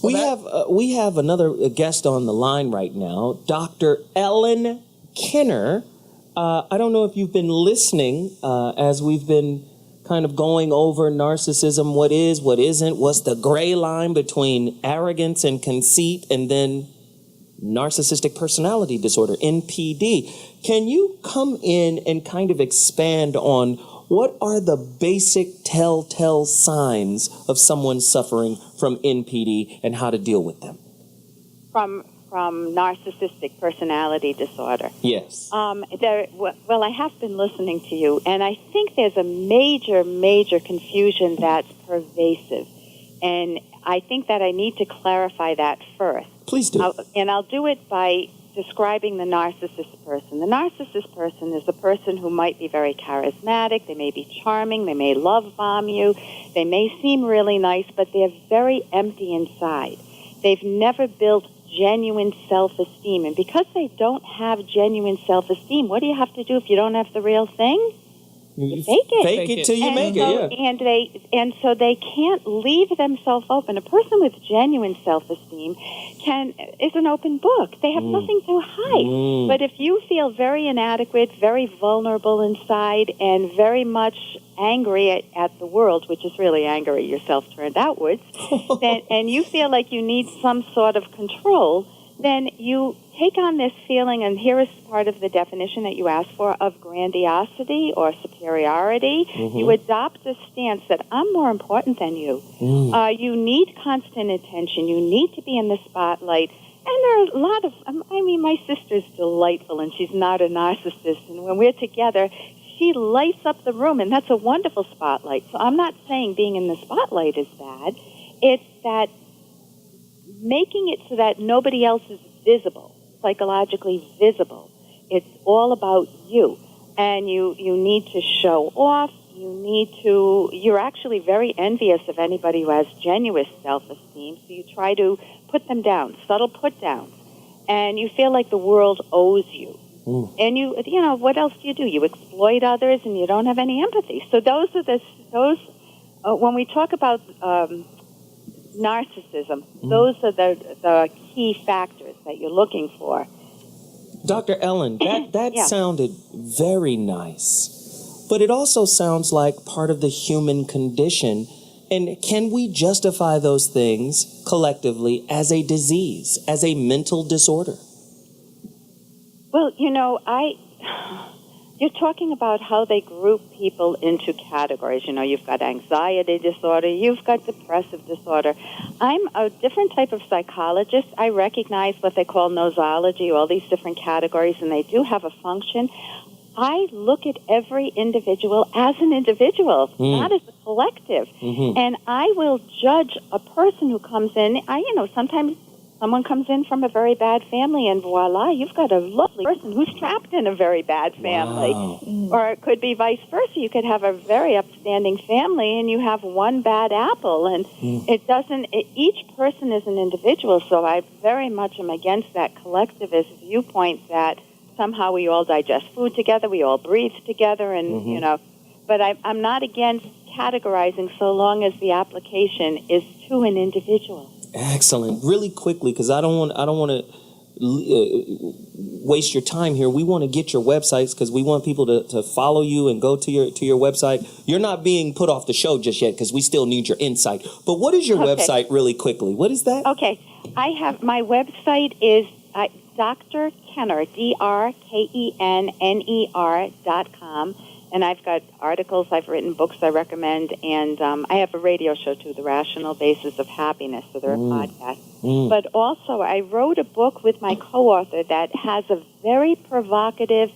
We have another guest on the line right now, Dr. Ellen Kenner. I don't know if you've been listening as we've been kind of going over narcissism, what is, what isn't, what's the gray line between arrogance and conceit, and then narcissistic personality disorder, NPD. Can you come in and kind of expand on what are the basic telltale signs of someone suffering from NPD and how to deal with them? From narcissistic personality disorder. Yes. Well, I have been listening to you, and I think there's a major confusion that's pervasive. And I think that I need to clarify that first. Please do. I'll do it by describing the narcissist person. The narcissist person is a person who might be very charismatic, they may be charming, they may love bomb you, they may seem really nice, but they're very empty inside. They've never built genuine self-esteem. And because they don't have genuine self-esteem, what do you have to do if you don't have the real thing? You fake it. Fake it till you make it, yeah. And so they can't leave themselves open. A person with genuine self-esteem is an open book. They have nothing to hide. But if you feel very inadequate, very vulnerable inside, and very much angry at the world, which is really anger at yourself turned outwards, and you feel like you need some sort of control, then you take on this feeling, and here is part of the definition that you asked for, of grandiosity or superiority. You adopt a stance that I'm more important than you. You need constant attention. You need to be in the spotlight. And there are a lot of, my sister's delightful, and she's not a narcissist. And when we're together, she lights up the room, and that's a wonderful spotlight. So I'm not saying being in the spotlight is bad. It's that making it so that nobody else is visible, psychologically visible. It's all about you. And you need to show off. You're actually very envious of anybody who has genuine self-esteem. So you try to put them down, subtle put-downs. And you feel like the world owes you. And you know, what else do? You exploit others, and you don't have any empathy. So those are when we talk about narcissism, those are the key factors that you're looking for. Dr. Ellen, that sounded very nice, but it also sounds like part of the human condition. And can we justify those things collectively as a disease, as a mental disorder? Well, you know, you're talking about how they group people into categories. You know, you've got anxiety disorder, you've got depressive disorder. I'm a different type of psychologist. I recognize what they call nosology, all these different categories, and they do have a function. I look at every individual as an individual, not as a collective. And I will judge a person who comes in. Sometimes someone comes in from a very bad family, and voila, you've got a lovely person who's trapped in a very bad family. Wow. Or it could be vice versa. You could have a very upstanding family, and you have one bad apple. And each person is an individual, so I very much am against that collectivist viewpoint that somehow we all digest food together, we all breathe together, and, you know. But I'm not against categorizing so long as the application is to an individual. Excellent. Really quickly, because I don't want to waste your time here. We want to get your websites because we want people to follow you and go to your website. You're not being put off the show just yet because we still need your insight. But what is your website really quickly? What is that? Okay. I have my website is Dr. Kenner, DrKenner.com. And I've got articles, I've written books I recommend, and I have a radio show, too, The Rational Basis of Happiness, so they're a podcast. But also, I wrote a book with my co-author that has a very provocative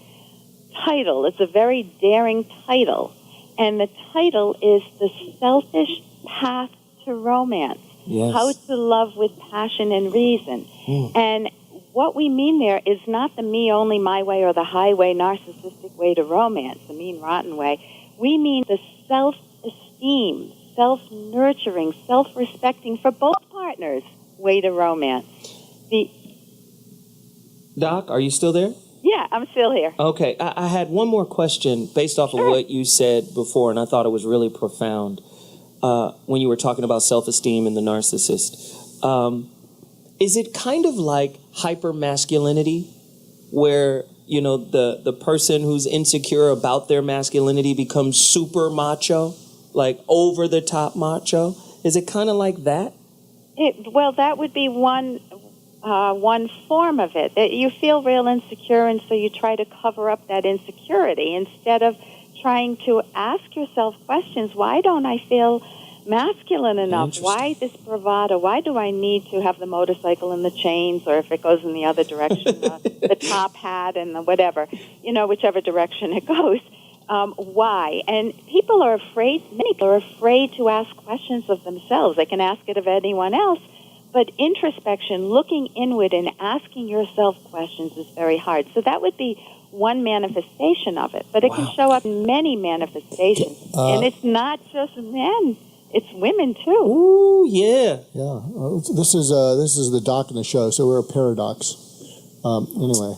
title. It's a very daring title. And the title is The Selfish Path to Romance. Yes. How to Love with Passion and Reason. And what we mean there is not the me only, my way, or the highway, narcissistic way to romance, the mean, rotten way. We mean the self-esteem, self-nurturing, self-respecting for both partners way to romance. Doc, are you still there? Yeah, I'm still here. Okay, I had one more question based off of what you said before, and I thought it was really profound when you were talking about self-esteem and the narcissist. Is it kind of like hypermasculinity, where, you know, the person who's insecure about their masculinity becomes super macho, like over the top macho? Is it kind of like that? Well, that would be one form of it. That you feel real insecure, and so you try to cover up that insecurity instead of trying to ask yourself questions. Why don't I feel masculine enough? Why this bravado? Why do I need to have the motorcycle and the chains, or if it goes in the other direction, the top hat and the whatever, you know, whichever direction it goes. Why? And people are afraid, many people are afraid to ask questions of themselves. They can ask it of anyone else, but introspection, looking inward and asking yourself questions is very hard. So that would be one manifestation of it, but it can show up in many manifestations. And it's not just men. It's women too. Ooh, yeah. Yeah. This is the doc in the show, so we're a paradox. Anyway.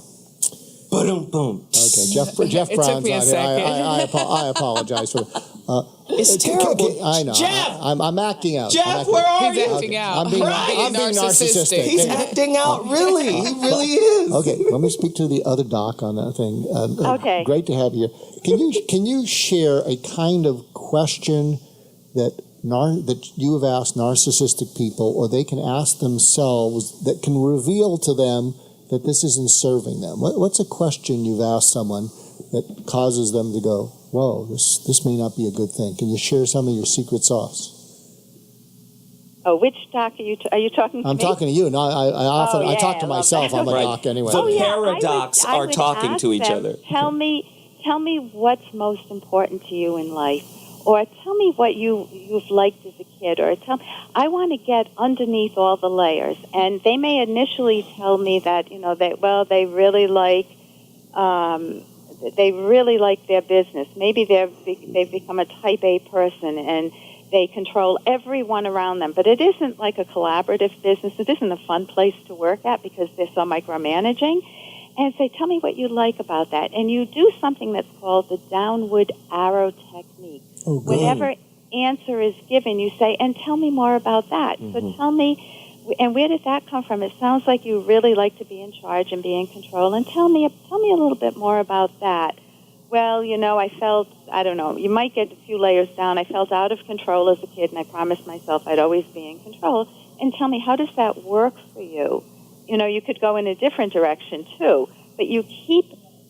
Boom, boom. Okay, Jeff Brown's took me a on here. I apologize for that. It's terrible. I know. Jeff! I'm acting out. Jeff, where are He's you? acting out. I'm being narcissistic. He's acting out, really. He really is. Okay, let me speak to the other doc on that thing. Okay. Great to have you here. Can you share a kind of question that you have asked narcissistic people, or they can ask themselves, that can reveal to them that this isn't serving them? What's a question you've asked someone that causes them to go, whoa, this may not be a good thing? Can you share some of your secret sauce? Oh, which doc are you talking to? I'm me? talking to you. No, I talk to myself. I'm a Right. doc anyway. The paradox I are would talking ask to each them, other. Tell me what's most important to you in life, or tell me what you've liked as a kid, or I want to get underneath all the layers. And they may initially tell me that, you know, they really like their business. Maybe they've become a type A person and they control everyone around them. But it isn't like a collaborative business. It isn't a fun place to work at because they're so micromanaging. And say, tell me what you like about that. And you do something that's called the downward arrow technique. Oh, good. Whenever answer is given, you say, and tell me more about that. So tell me, and where did that come from? It sounds like you really like to be in charge and be in control. And tell me a little bit more about that. Well, you know, I felt, I don't know, you might get a few layers down. I felt out of control as a kid, and I promised myself I'd always be in control. And tell me, how does that work for you? You know, you could go in a different direction, too. But you keep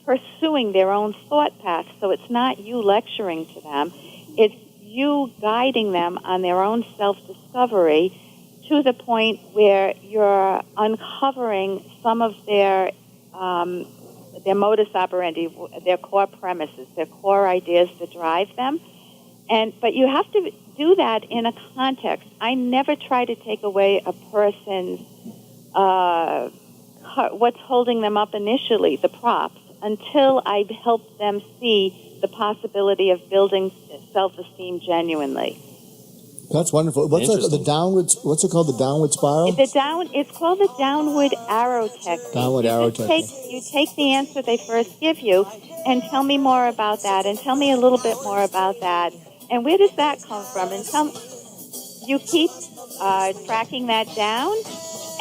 pursuing their own thought path, so it's not you lecturing to them. It's you guiding them on their own self-discovery to the point where you're uncovering some of their modus operandi, their core premises, their core ideas that drive them. But you have to do that in a context. I never try to take away a person's what's holding them up initially, the props, until I help them see the possibility of building self-esteem genuinely. That's wonderful. What's it called? The downward spiral? It's called the downward arrow technique. Downward arrow technique. You take the answer they first give you and tell me more about that, and tell me a little bit more about that. And where does that come from? And you keep tracking that down,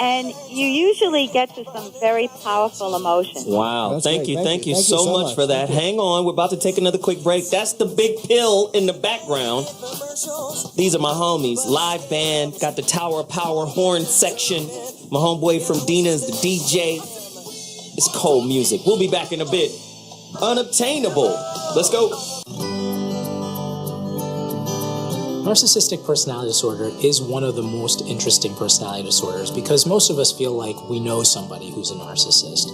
and you usually get to some very powerful emotions. Wow. That's Thank great. you. Thank you so much for that. Hang on. We're about to take another quick break. That's the big pill in the background. These are my homies. Live band. Got the Tower of Power horn section. My homeboy from Dina is the DJ. It's cold music. We'll be back in a bit. Unobtainable. Let's go. Narcissistic personality disorder is one of the most interesting personality disorders because most of us feel like we know somebody who's a narcissist.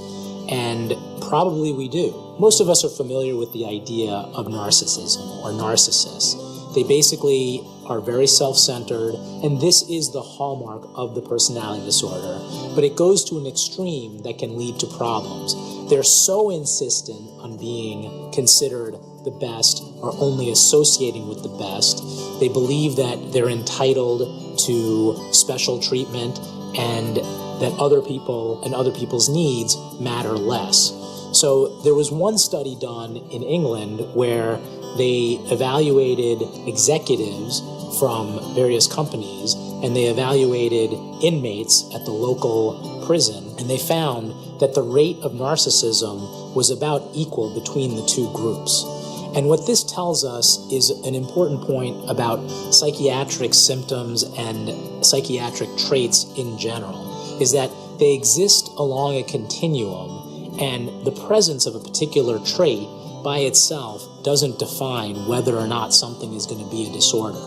And probably we do. Most of us are familiar with the idea of narcissism or narcissists. They basically are very self-centered, and this is the hallmark of the personality disorder. But it goes to an extreme that can lead to problems. They're so insistent on being considered the best or only associating with the best. They believe that they're entitled to special treatment and that other people and other people's needs matter less. So there was one study done in England where they evaluated executives from various companies and they evaluated inmates at the local prison, and they found that the rate of narcissism was about equal between the two groups. And what this tells us is an important point about psychiatric symptoms and psychiatric traits in general, is that they exist along a continuum, and the presence of a particular trait by itself doesn't define whether or not something is going to be a disorder.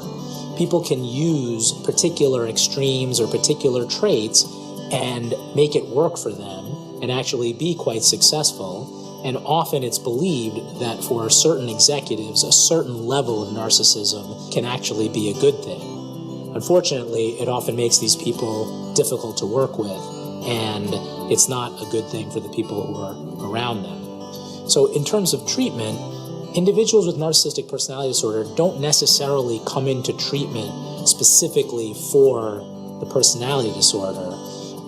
People can use particular extremes or particular traits and make it work for them and actually be quite successful. And often it's believed that for certain executives, a certain level of narcissism can actually be a good thing. Unfortunately, it often makes these people difficult to work with, and it's not a good thing for the people who are around them. So in terms of treatment, individuals with narcissistic personality disorder don't necessarily come into treatment specifically for the personality disorder,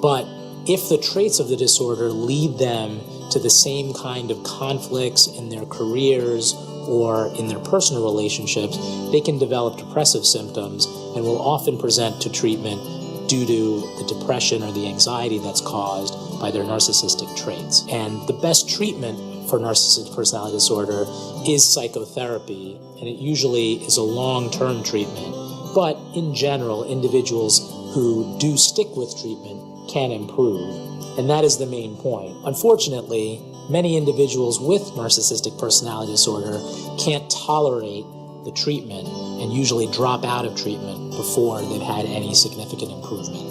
but if the traits of the disorder lead them to the same kind of conflicts in their careers or in their personal relationships, they can develop depressive symptoms and will often present to treatment due to the depression or the anxiety that's caused by their narcissistic traits. And the best treatment for narcissistic personality disorder is psychotherapy, and it usually is a long-term treatment. But in general, individuals who do stick with treatment can improve. And that is the main point. Unfortunately, many individuals with narcissistic personality disorder can't tolerate the treatment and usually drop out of treatment before they've had any significant improvement.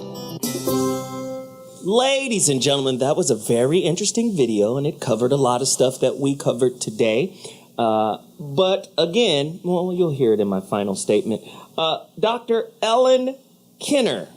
Ladies and gentlemen, that was a very interesting video, and it covered a lot of stuff that we covered today. But again, well, you'll hear it in my final statement. Dr. Ellen Kinner.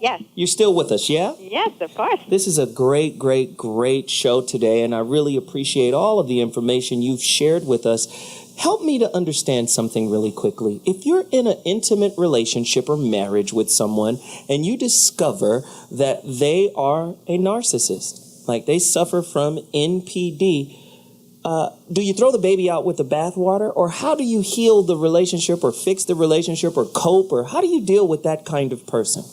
Yes. You're still with us, yeah? Yes, of course. This is a great, great, great show today, and I really appreciate all of the information you've shared with us. Help me to understand something really quickly. If you're in an intimate relationship or marriage with someone and you discover that they are a narcissist, like they suffer from NPD, do you throw the baby out with the bathwater, or how do you heal the relationship or fix the relationship or cope, or how do you deal with that kind of person?